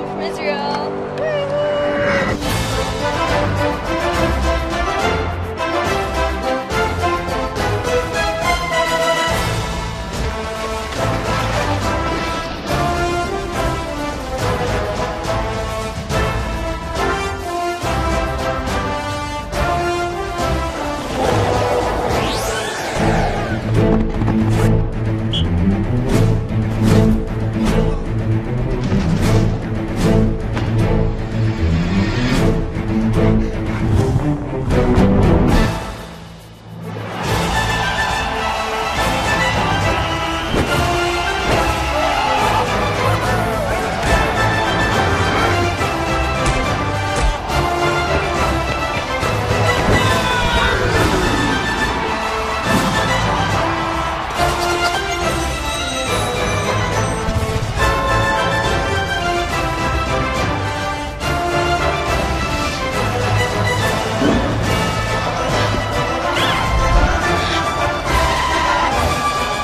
from Israel.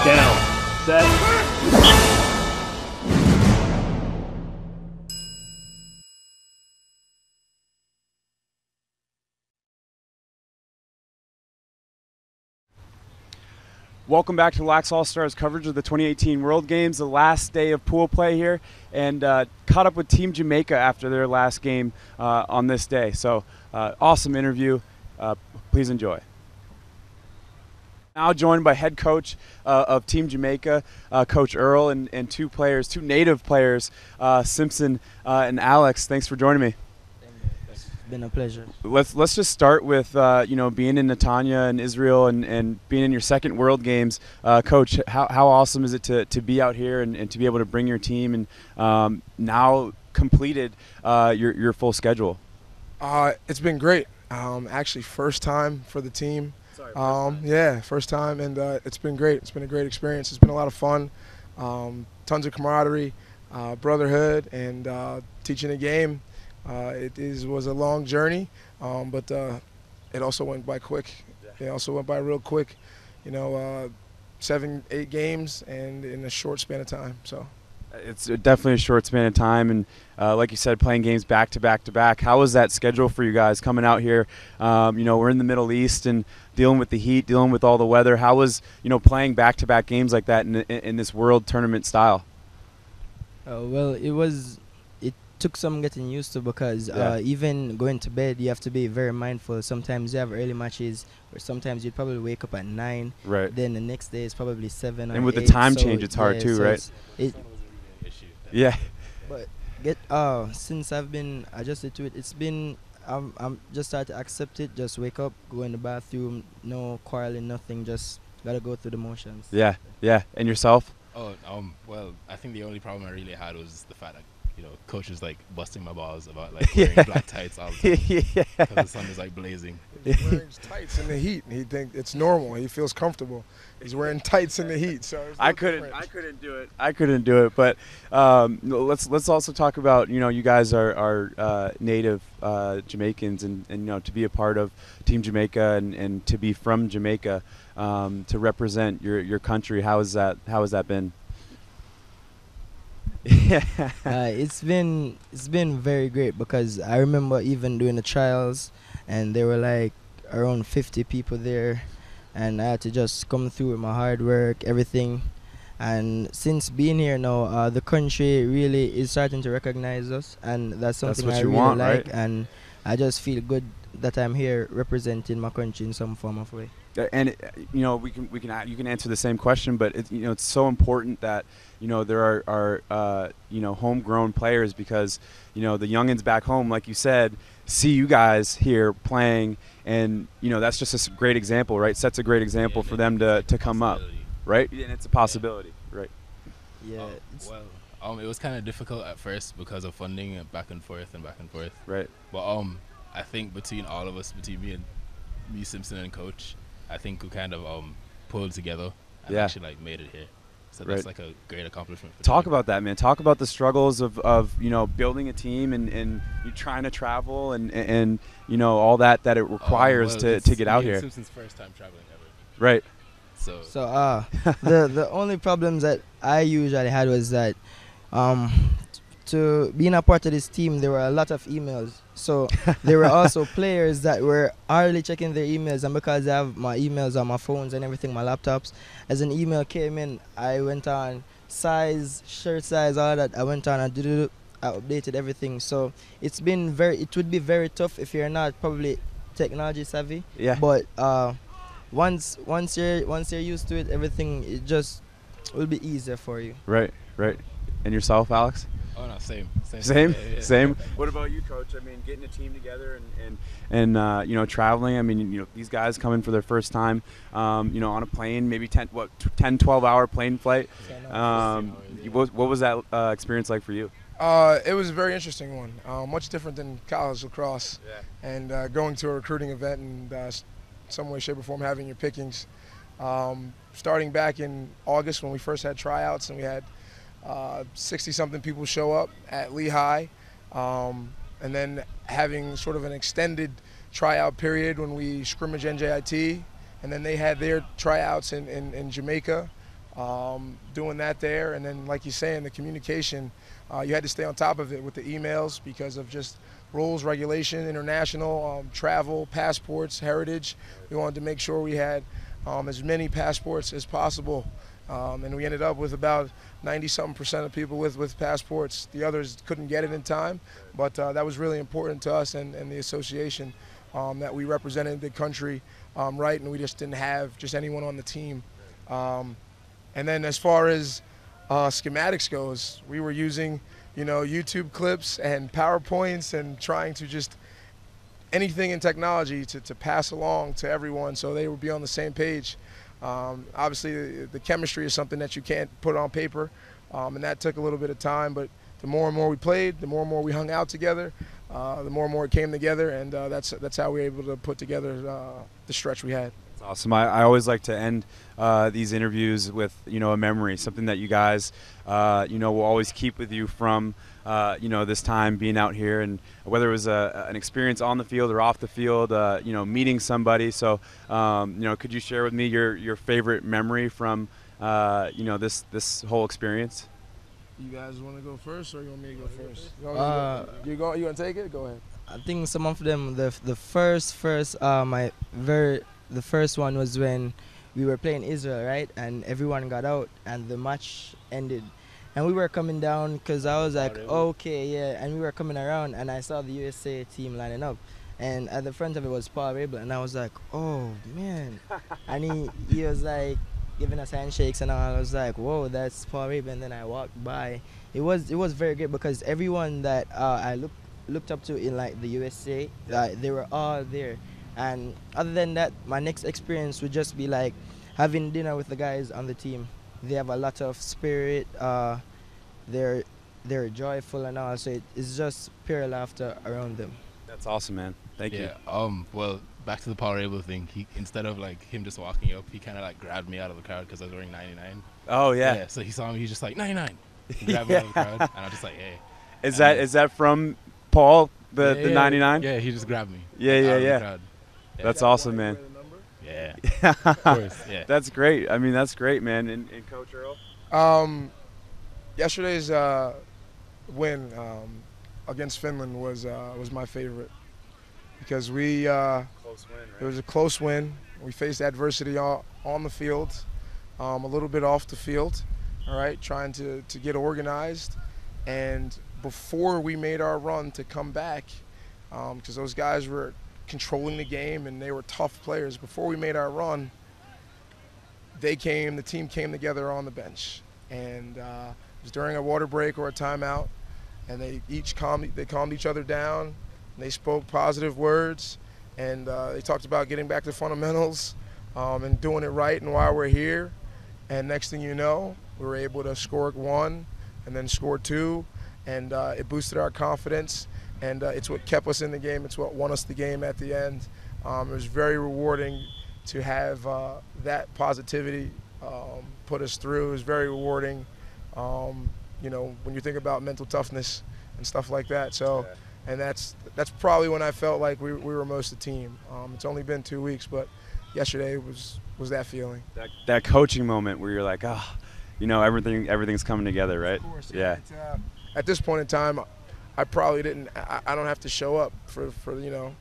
Down, set. Welcome back to Lax All-Stars coverage of the 2018 World Games, the last day of pool play here, and caught up with Team Jamaica after their last game on this day. So awesome interview. Please enjoy. Now joined by head coach of Team Jamaica, Coach Earl, and two native players, Simpson and Alex. Thanks for joining me. It's been a pleasure. Let's just start with being in Netanya and Israel and being in your second World Games. Coach, how awesome is it to be out here and to be able to bring your team and now completed your full schedule? It's been great. Actually, first time for the team. Yeah, first time, and it's been great. It's been a great experience. It's been a lot of fun, tons of camaraderie, brotherhood, and teaching a game. Was a long journey, but it also went by quick. It also went by real quick. 7, 8 games, and in a short span of time. So. It's definitely a short span of time, and like you said, playing games back to back to back. How was that schedule for you guys coming out here? We're in the Middle East and dealing with the heat, dealing with all the weather. How was playing back to back games like that in this World Tournament style? Well, it took some getting used to because even going to bed, you have to be very mindful. Sometimes you have early matches, or sometimes you'd probably wake up at 9. Right. Then the next day is probably 7 or 8. And with the time change, it's hard too, so right? Yeah. But since I've been adjusted to it, it's been I'm just started to accept it. Just wake up, go in the bathroom, no quarreling, nothing. Just gotta go through the motions. Yeah. And yourself? Well, I think the only problem I really had was the fact that coach was like busting my balls about like wearing black tights all the time because the sun is like blazing. He's wearing tights in the heat, and he thinks it's normal. He feels comfortable. He's wearing tights in the heat. So I couldn't do it. I couldn't do it. But let's also talk about you guys are native Jamaicans, and to be a part of Team Jamaica and to be from Jamaica to represent your country. How has that been? It's been very great because I remember even doing the trials, and there were like around 50 people there, and I had to just come through with my hard work, everything. And since being here now, the country really is starting to recognize us, and that's something I really like. Right? And I just feel good that I'm here representing my country in some form of way. And you can answer the same question, but it's so important that there are homegrown players, because the youngins back home, like you said, see you guys here playing, and that's just a great example, right? Sets a great example for them to come up, right? And it's a possibility, right? Yeah. It was kind of difficult at first because of funding, back and forth, right? But I think between all of us, between me, Simpson, and Coach, I think we kind of pulled together and actually like made it here. So that's like a great accomplishment. Talk about that, man. Talk about the struggles of building a team and you trying to travel and all that it requires to get out here. Simpson's first time traveling ever. Right. So the only problems that I usually had was that to being a part of this team, there were a lot of emails. So there were also players that were hardly checking their emails, and because I have my emails on my phones and everything, my laptops, as an email came in, I went on size, shirt size, all that. I went on and I updated everything. So it would be very tough if you're not probably technology savvy. Yeah. But once you're used to it, everything it just will be easier for you. Right. And yourself, Alex? Oh no, same. Same. What about you, Coach? I mean, getting a team together and traveling. I mean, these guys come in for their first time, on a plane, maybe 10, 12-hour plane flight. What was that experience like for you? It was a very interesting one. Much different than college lacrosse. Yeah. And going to a recruiting event and some way, shape, or form having your pickings. Starting back in August when we first had tryouts and we had 60-something people show up at Lehigh, and then having sort of an extended tryout period when we scrimmage NJIT, and then they had their tryouts in Jamaica, doing that there, and then like you're saying, the communication, you had to stay on top of it with the emails because of just rules, regulation, international, travel, passports, heritage. We wanted to make sure we had as many passports as possible. And we ended up with about 90-something% of people with passports. The others couldn't get it in time, but that was really important to us and the association, that we represented the country right, and we just didn't have just anyone on the team. And then as far as schematics goes, we were using YouTube clips and PowerPoints and trying to just anything in technology to pass along to everyone so they would be on the same page. Obviously, the chemistry is something that you can't put on paper, and that took a little bit of time. But the more and more we played, the more and more we hung out together, the more and more it came together, and that's how we were able to put together the stretch we had. That's awesome. I always like to end these interviews with a memory, something that you guys will always keep with you from this time being out here, and whether it was an experience on the field or off the field, meeting somebody. So, could you share with me your favorite memory from, this whole experience? You guys want to go first, or you want me to go first? You gonna take it? Go ahead. I think some of them, the first one was when we were playing Israel, right? And everyone got out, and the match ended. And we were coming down because I was like, okay, yeah. And we were coming around, and I saw the USA team lining up. And at the front of it was Paul Rabel, and I was like, oh, man. And he was like giving us handshakes, and I was like, whoa, that's Paul Rabel. And then I walked by. It was very great because everyone that I looked up to in like the USA, they were all there. And other than that, my next experience would just be like having dinner with the guys on the team. They have a lot of spirit. They're joyful and all. So it's just pure laughter around them. That's awesome, man. Thank you. Well, back to the Paul Rabel thing. He, instead of like him just walking up, he kind of like grabbed me out of the crowd because I was wearing 99. Oh yeah. So he saw me. He's just like 99. He grabbed me out of the crowd, and I'm just like, hey. Is that from Paul the 99? Yeah, he just grabbed me. Yeah. That's awesome, man. Yeah. Of course. Yeah. That's great. I mean, that's great, man. And Coach Earl? Yesterday's win against Finland was my favorite because close win, right? It was a close win. We faced adversity on the field, a little bit off the field, all right, trying to get organized. And before we made our run to come back, because those guys were controlling the game and they were tough players. Before we made our run, the team came together on the bench, and it was during a water break or a timeout, and they calmed each other down, and they spoke positive words, and they talked about getting back to fundamentals and doing it right and why we're here. And next thing you know, we were able to score one and then score two, and it boosted our confidence. And it's what kept us in the game. It's what won us the game at the end. It was very rewarding to have that positivity put us through. It was very rewarding, when you think about mental toughness and stuff like that. So, and that's probably when I felt like we were most a team. It's only been 2 weeks, but yesterday was that feeling. That coaching moment where you're like, everything's coming together, right? Of course. Yeah. at this point in time, I probably didn't. I don't have to show up for the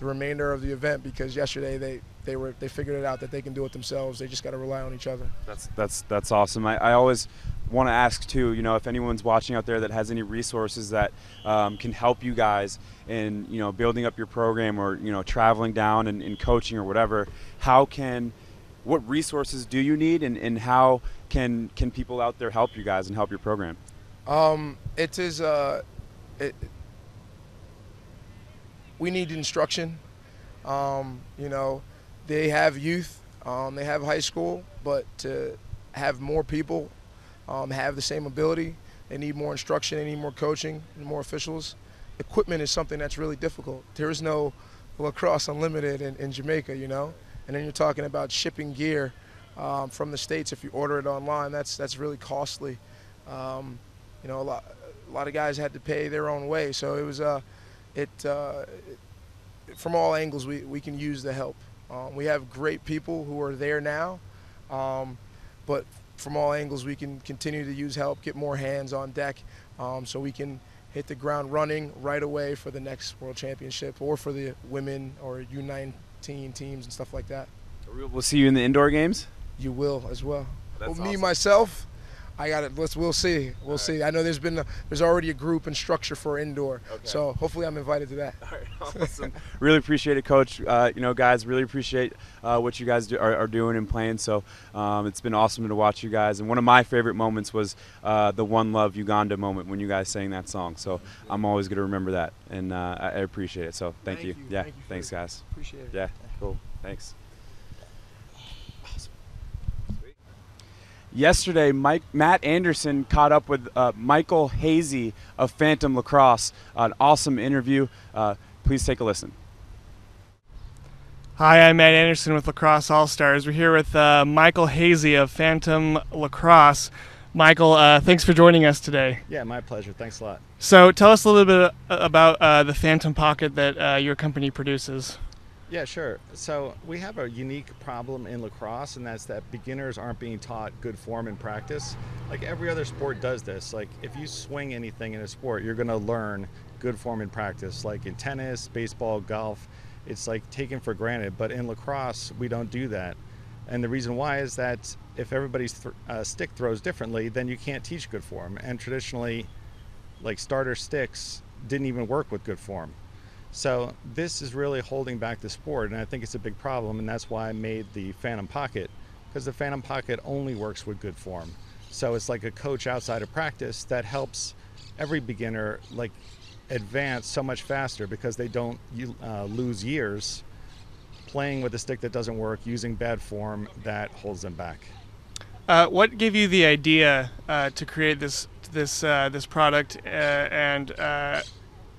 remainder of the event, because yesterday they figured it out that they can do it themselves. They just got to rely on each other. That's awesome. I always want to ask too, if anyone's watching out there that has any resources that can help you guys in building up your program, or traveling down and coaching or whatever. What resources do you need, and how can people out there help you guys and help your program? We need instruction. They have youth, they have high school, but to have more people have the same ability, they need more instruction, they need more coaching, and more officials. Equipment is something that's really difficult. There is no Lacrosse Unlimited in Jamaica, and then you're talking about shipping gear from the States. If you order it online, that's really costly. A lot of guys had to pay their own way, so it was from all angles we can use the help. We have great people who are there now, but from all angles we can continue to use help, get more hands on deck, so we can hit the ground running right away for the next World Championship, or for the women or U19 teams and stuff like that. We'll see you in the indoor games? You will as well. That's Me, awesome. Myself, I got it. We'll see. We'll see. I know there's already a group and structure for indoor, so hopefully I'm invited to that. All right, awesome. Really appreciate it, Coach. Guys, really appreciate what you guys are doing and playing. So it's been awesome to watch you guys. And one of my favorite moments was the One Love Uganda moment when you guys sang that song. So I'm always going to remember that, and I appreciate it. So thank you. Yeah, thanks, guys. Appreciate it. Yeah, cool. Thanks. Yesterday, Matt Anderson caught up with Michael Hazy of Phantom Lacrosse. An awesome interview. Please take a listen. Hi, I'm Matt Anderson with Lacrosse All-Stars. We're here with Michael Hazy of Phantom Lacrosse. Michael, thanks for joining us today. Yeah, my pleasure. Thanks a lot. So tell us a little bit about the Phantom Pocket that your company produces. Yeah, sure. So we have a unique problem in lacrosse, and that's that beginners aren't being taught good form in practice. Like every other sport does this. Like if you swing anything in a sport, you're going to learn good form in practice. Like in tennis, baseball, golf, it's like taken for granted. But in lacrosse, we don't do that. And the reason why is that if everybody's stick throws differently, then you can't teach good form. And traditionally, like starter sticks didn't even work with good form. So this is really holding back the sport, and I think it's a big problem, and that's why I made the Phantom Pocket, because the Phantom Pocket only works with good form. So it's like a coach outside of practice that helps every beginner like advance so much faster, because they don't lose years playing with a stick that doesn't work, using bad form that holds them back. What gave you the idea to create this product, and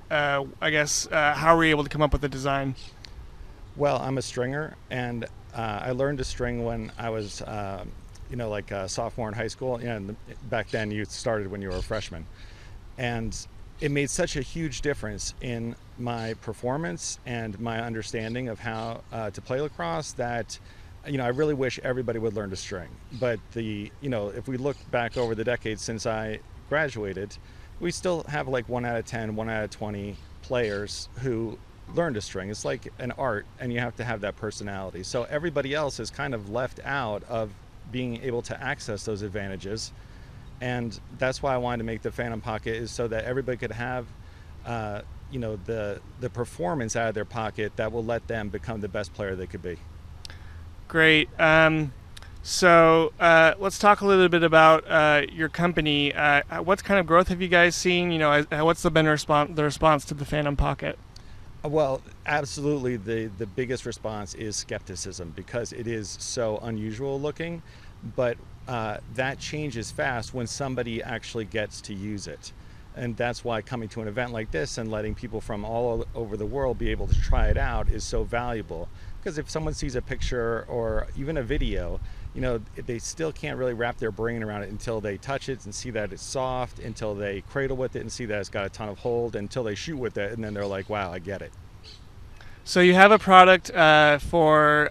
I guess how were you able to come up with the design? Well, I'm a stringer, and I learned to string when I was, like a sophomore in high school. Back then you started when you were a freshman. And it made such a huge difference in my performance and my understanding of how to play lacrosse that, I really wish everybody would learn to string. But if we look back over the decades since I graduated, we still have like 1 out of 10, 1 out of 20 players who learn to string. It's like an art, and you have to have that personality. So everybody else is kind of left out of being able to access those advantages. And that's why I wanted to make the Phantom Pocket, is so that everybody could have, the performance out of their pocket that will let them become the best player they could be. Great. So let's talk a little bit about your company. What kind of growth have you guys seen? What's been the response to the Phantom Pocket? Well, absolutely. The biggest response is skepticism, because it is so unusual looking, but that changes fast when somebody actually gets to use it. And that's why coming to an event like this and letting people from all over the world be able to try it out is so valuable. Because if someone sees a picture or even a video, they still can't really wrap their brain around it until they touch it and see that it's soft, until they cradle with it and see that it's got a ton of hold, until they shoot with it, and then they're like, wow, I get it. So you have a product for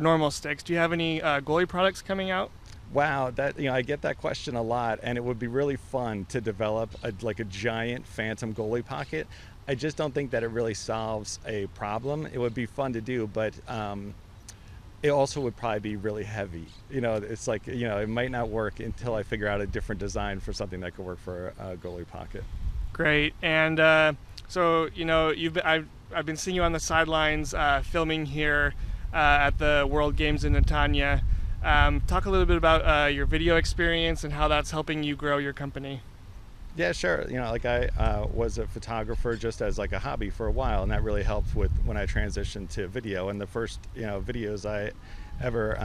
normal sticks. Do you have any goalie products coming out? Wow, that I get that question a lot, and it would be really fun to develop like a giant phantom goalie pocket. I just don't think that it really solves a problem. It would be fun to do, but it also would probably be really heavy. It's like it might not work until I figure out a different design for something that could work for a goalie pocket. Great. And so I've been seeing you on the sidelines filming here at the World Games in Netanya. Talk a little bit about your video experience and how that's helping you grow your company. Yeah, sure. Like I was a photographer just as like a hobby for a while, and that really helped with when I transitioned to video. And the first videos I ever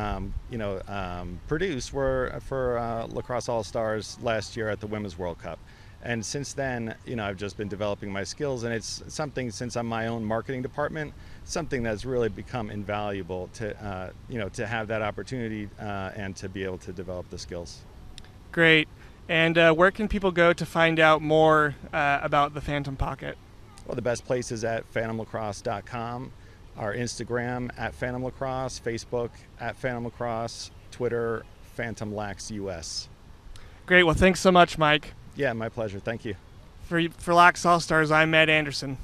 produced were for Lacrosse All Stars last year at the Women's World Cup. And since then, I've just been developing my skills, and it's something, since I'm my own marketing department, something that's really become invaluable to to have that opportunity and to be able to develop the skills. Great. And where can people go to find out more about the Phantom Pocket? Well, the best place is at phantomlacrosse.com, our Instagram at Phantom Lacrosse, Facebook at Phantom Lacrosse, Twitter Phantom Lax US. Great. Well, thanks so much, Mike. Yeah, my pleasure. Thank you. For Lax All Stars, I'm Matt Anderson.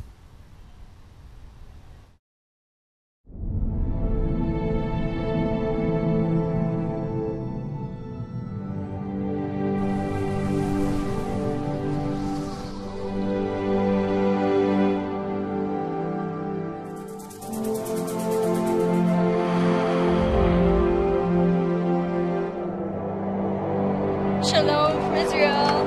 Shalom from Israel.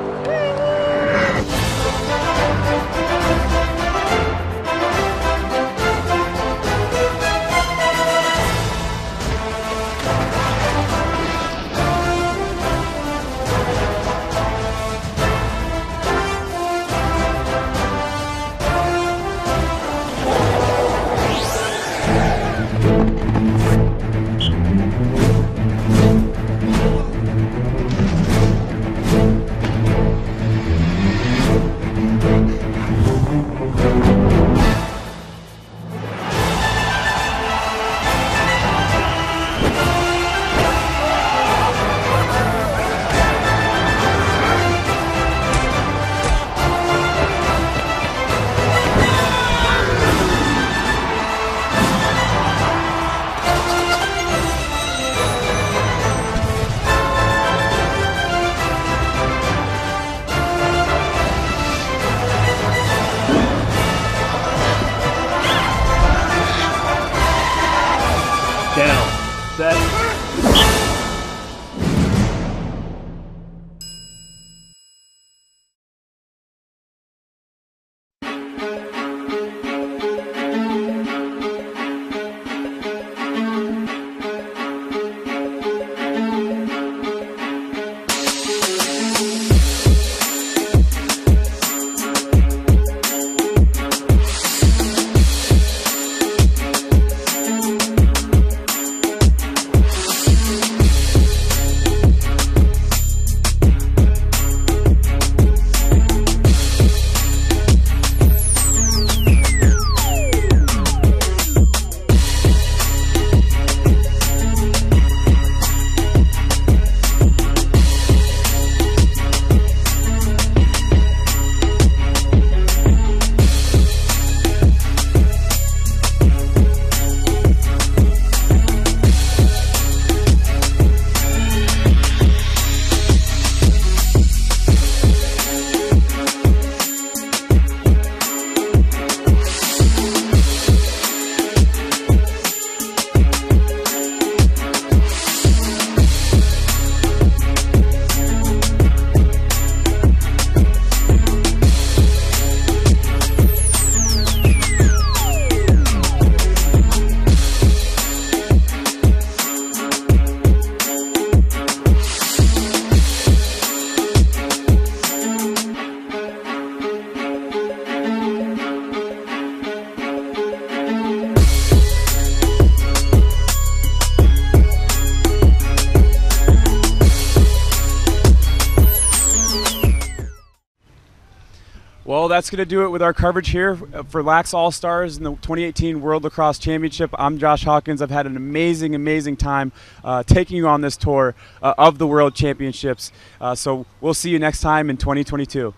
Well, that's going to do it with our coverage here for Lax All-Stars in the 2018 World Lacrosse Championship. I'm Josh Hawkins. I've had an amazing, amazing time taking you on this tour of the World Championships. So we'll see you next time in 2022.